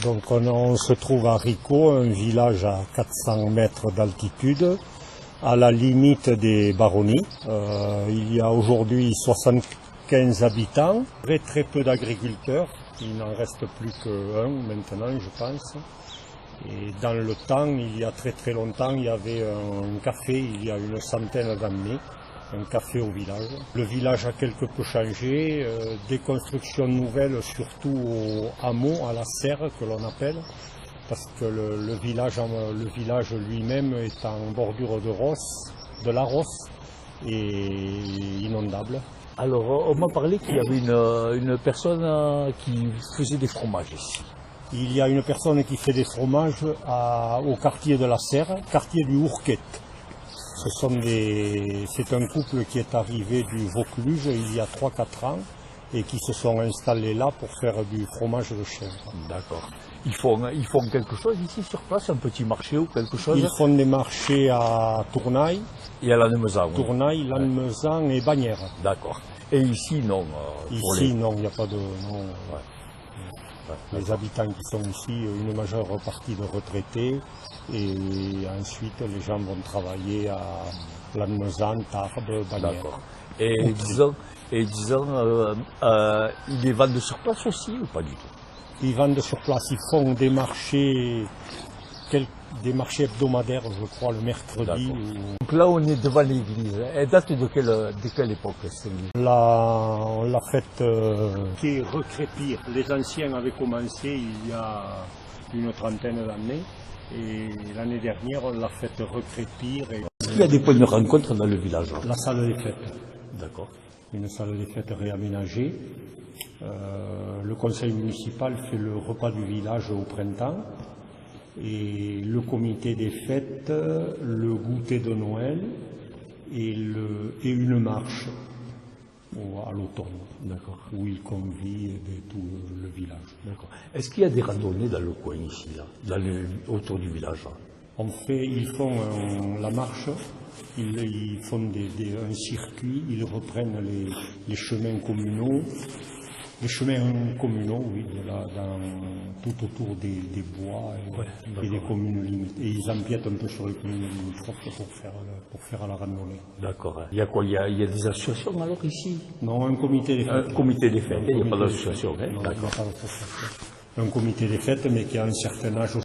Donc on se trouve à Rico, un village à 400 mètres d'altitude, à la limite des baronnies. Il y a aujourd'hui 75 habitants, très peu d'agriculteurs, il n'en reste plus qu'un maintenant je pense. Et dans le temps, il y a très longtemps, il y avait un café, il y a une centaine d'années, un café au village. Le village a quelque peu changé, des constructions nouvelles, surtout au hameau, à la serre que l'on appelle, parce que le village lui-même est en bordure de la Rosse et inondable. Alors, on m'a parlé qu'il y avait une personne qui faisait des fromages ici. Il y a une personne qui fait des fromages au quartier de la Serre, quartier du Hourquet. C'est un couple qui est arrivé du Vaucluse il y a 3-4 ans et qui se sont installés là pour faire du fromage de chèvre. D'accord. Ils font quelque chose ici sur place, un petit marché ou quelque chose? Ils font des marchés à Tournaille. Et à Lannemezan. Tournaille, Lannemezan et Bagnères. D'accord. Et ici, non. Ici, non, il n'y a pas de... Non, ouais. Les habitants qui sont ici, une majeure partie de retraités, et ensuite les gens vont travailler à Lannemezan, Tarbes, Bagnères. D'accord. Et disons, ils les vendent sur place aussi ou pas du tout? Ils vendent sur place, ils font des marchés hebdomadaires, je crois, le mercredi. Donc là, on est devant l'église. Elle date de quelle époque, cette église? On l'a faite recrépir. Les anciens avaient commencé il y a une trentaine d'années. Et l'année dernière, on l'a faite recrépir. Est-ce qu'il y a des points de rencontre dans le village? La salle des fêtes. D'accord. Une salle des fêtes réaménagée. Le conseil municipal fait le repas du village au printemps. Et le comité des fêtes, le goûter de Noël et une marche à l'automne, d'accord, où il convie tout le village. D'accord. Est-ce qu'il y a des randonnées dans le coin ici, là, autour du village? Ils font la marche, ils font un circuit, ils reprennent les chemins communaux. Les chemins communaux, oui, tout autour des bois et des communes limites. Et ils empiètent un peu sur les communes limitrophes pour faire la randonnée. D'accord. Il y a quoi? Il y a des associations alors ici? Non, un comité des fêtes. Un comité des fêtes, il n'y a pas d'association. Non, il n'y a pas d'association. Un comité des fêtes, mais qui a un certain âge